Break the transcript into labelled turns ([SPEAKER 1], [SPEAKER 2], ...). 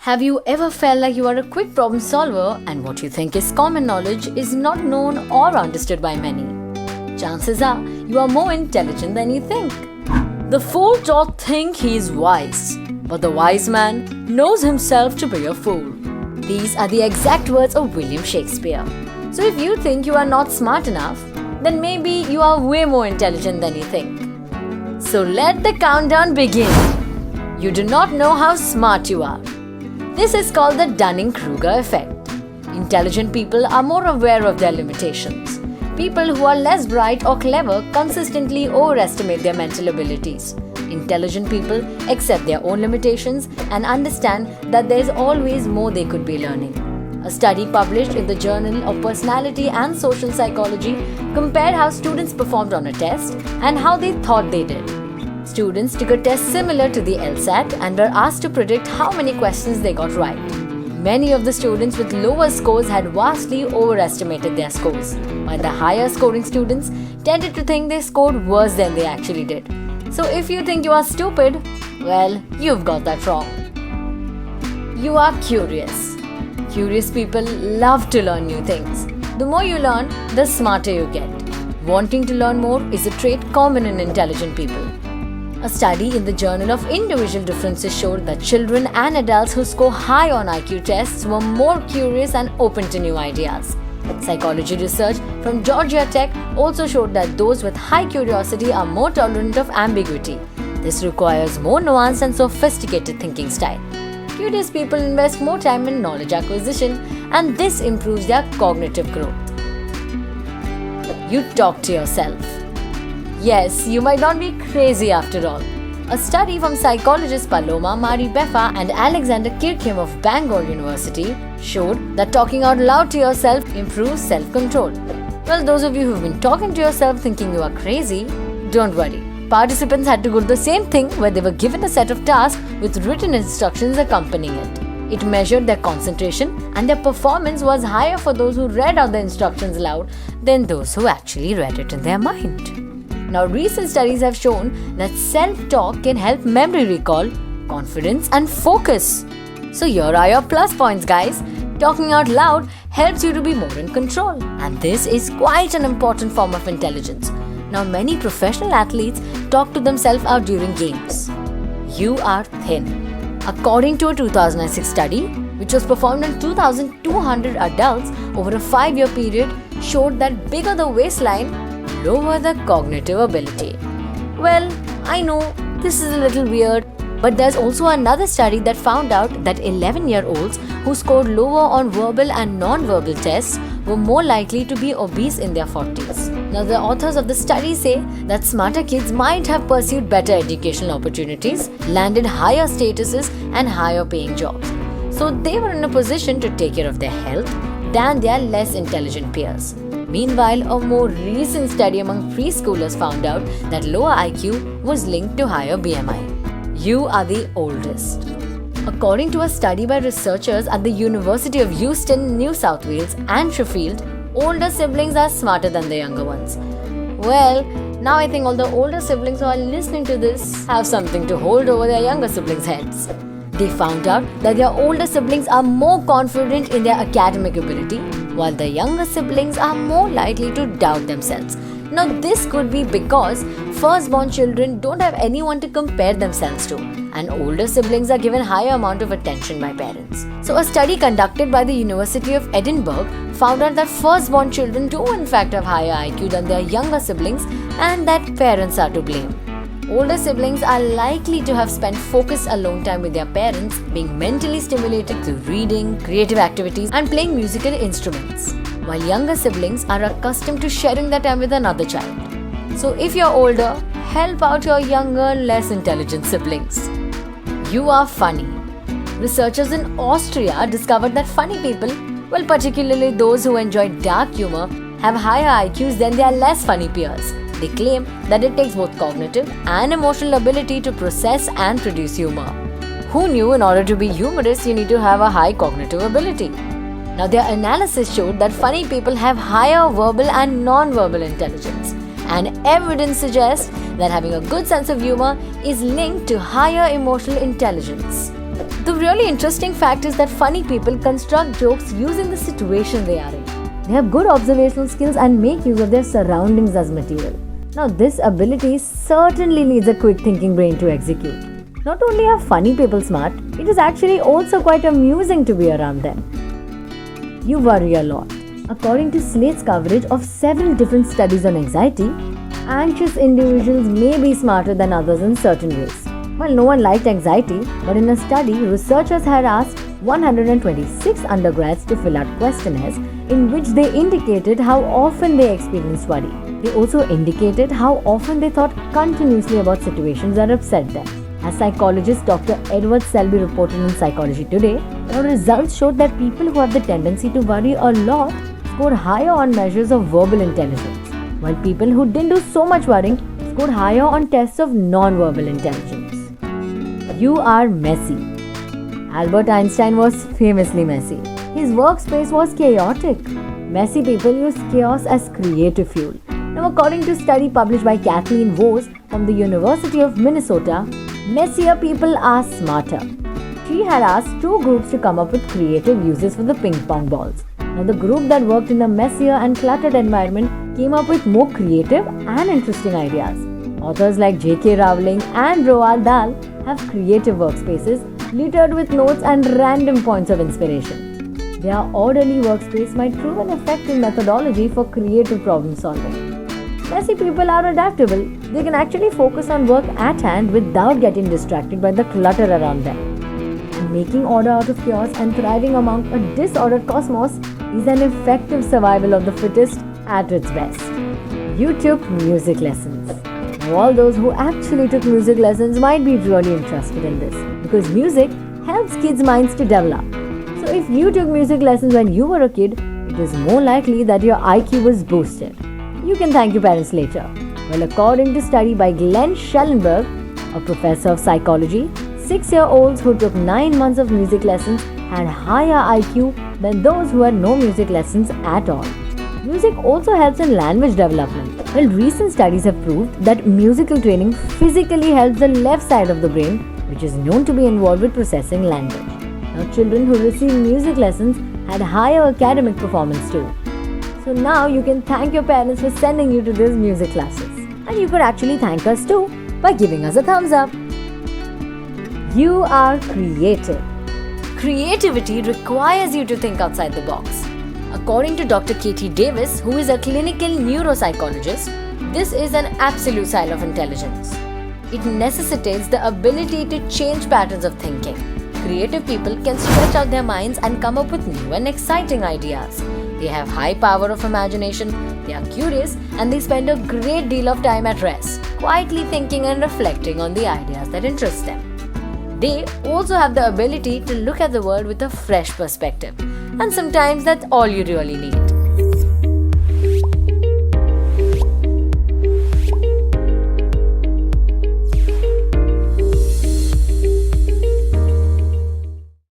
[SPEAKER 1] Have you ever felt like you are a quick problem solver and what you think is common knowledge is not known or understood by many? Chances are you are more intelligent than you think. The fool doth think he is wise, but the wise man knows himself to be a fool. These are the exact words of William Shakespeare. So if you think you are not smart enough, then maybe you are way more intelligent than you think. So let the countdown begin. You do not know how smart you are. This is called the Dunning-Kruger effect. Intelligent people are more aware of their limitations. People who are less bright or clever consistently overestimate their mental abilities. Intelligent people accept their own limitations and understand that there is always more they could be learning. A study published in the Journal of Personality and Social Psychology compared how students performed on a test and how they thought they did. Students took a test similar to the LSAT and were asked to predict how many questions they got right. Many of the students with lower scores had vastly overestimated their scores, while the higher scoring students tended to think they scored worse than they actually did. So if you think you are stupid, well, you've got that wrong. You are curious. Curious people love to learn new things. The more you learn, the smarter you get. Wanting to learn more is a trait common in intelligent people. A study in the Journal of Individual Differences showed that children and adults who score high on IQ tests were more curious and open to new ideas. Psychology research from Georgia Tech also showed that those with high curiosity are more tolerant of ambiguity. This requires more nuanced and sophisticated thinking style. Curious people invest more time in knowledge acquisition, and this improves their cognitive growth. You talk to yourself. Yes, you might not be crazy after all. A study from psychologists Paloma Mari Beffa and Alexander Kirchheim of Bangor University showed that talking out loud to yourself improves self-control. Well, those of you who've been talking to yourself thinking you are crazy, don't worry. Participants had to go to the same thing where they were given a set of tasks with written instructions accompanying it. It measured their concentration, and their performance was higher for those who read out the instructions aloud than those who actually read it in their mind. Now, recent studies have shown that self-talk can help memory recall, confidence and focus. So here are your plus points, guys. Talking out loud helps you to be more in control, and this is quite an important form of intelligence. Now, many professional athletes talk to themselves out during games. You are thin. According to a 2006 study, which was performed on 2,200 adults over a 5-year period, showed that bigger the waistline, lower the cognitive ability. Well, I know this is a little weird, but there's also another study that found out that 11-year-olds who scored lower on verbal and non-verbal tests were more likely to be obese in their 40s. Now, the authors of the study say that smarter kids might have pursued better educational opportunities, landed higher statuses and higher paying jobs. So they were in a position to take care of their health than their less intelligent peers. Meanwhile, a more recent study among preschoolers found out that lower IQ was linked to higher BMI. You are the oldest. According to a study by researchers at the University of Houston, New South Wales and Sheffield, older siblings are smarter than the younger ones. Well, now I think all the older siblings who are listening to this have something to hold over their younger siblings' heads. They found out that their older siblings are more confident in their academic ability, while the younger siblings are more likely to doubt themselves. Now, this could be because firstborn children don't have anyone to compare themselves to, and older siblings are given higher amount of attention by parents. So, a study conducted by the University of Edinburgh found out that firstborn children do in fact have higher IQ than their younger siblings, and that parents are to blame. Older siblings are likely to have spent focused alone time with their parents, being mentally stimulated through reading, creative activities, and playing musical instruments, while younger siblings are accustomed to sharing their time with another child. So if you're older, help out your younger, less intelligent siblings. You are funny. Researchers in Austria discovered that funny people, well, particularly those who enjoy dark humor, have higher IQs than their less funny peers. They claim that it takes both cognitive and emotional ability to process and produce humor. Who knew in order to be humorous you need to have a high cognitive ability? Now, their analysis showed that funny people have higher verbal and non-verbal intelligence, and evidence suggests that having a good sense of humor is linked to higher emotional intelligence. The really interesting fact is that funny people construct jokes using the situation they are in. They have good observational skills and make use of their surroundings as material. Now, this ability certainly needs a quick thinking brain to execute. Not only are funny people smart, it is actually also quite amusing to be around them. You worry a lot. According to Slate's coverage of 7 different studies on anxiety, anxious individuals may be smarter than others in certain ways. Well, no one liked anxiety, but in a study, researchers had asked 126 undergrads to fill out questionnaires in which they indicated how often they experienced worry. They also indicated how often they thought continuously about situations that upset them. As psychologist Dr. Edward Selby reported in Psychology Today, our results showed that people who have the tendency to worry a lot scored higher on measures of verbal intelligence, while people who didn't do so much worrying scored higher on tests of non-verbal intelligence. You are messy. Albert Einstein was famously messy. His workspace was chaotic. Messy people use chaos as creative fuel. Now, according to a study published by Kathleen Vohs from the University of Minnesota, messier people are smarter. She had asked 2 groups to come up with creative uses for the ping pong balls. Now, the group that worked in a messier and cluttered environment came up with more creative and interesting ideas. Authors like J.K. Rowling and Roald Dahl have creative workspaces littered with notes and random points of inspiration. Their orderly workspace might prove an effective methodology for creative problem solving. Messy people are adaptable. They can actually focus on work at hand without getting distracted by the clutter around them. And making order out of chaos and thriving among a disordered cosmos is an effective survival of the fittest at its best. You took music lessons. Now, all those who actually took music lessons might be really interested in this because music helps kids' minds to develop. So if you took music lessons when you were a kid, it is more likely that your IQ was boosted. You can thank your parents later. Well, according to a study by Glenn Schellenberg, a professor of psychology, 6-year-olds who took 9 months of music lessons had higher IQ than those who had no music lessons at all. Music also helps in language development. Well, recent studies have proved that musical training physically helps the left side of the brain, which is known to be involved with processing language. Now, children who received music lessons had higher academic performance too. So now you can thank your parents for sending you to these music classes. And you could actually thank us too by giving us a thumbs up. You are creative. Creativity requires you to think outside the box. According to Dr. Katie Davis, who is a clinical neuropsychologist, this is an absolute sign of intelligence. It necessitates the ability to change patterns of thinking. Creative people can stretch out their minds and come up with new and exciting ideas. They have high power of imagination, they are curious, and they spend a great deal of time at rest, quietly thinking and reflecting on the ideas that interest them. They also have the ability to look at the world with a fresh perspective, and sometimes that's all you really need.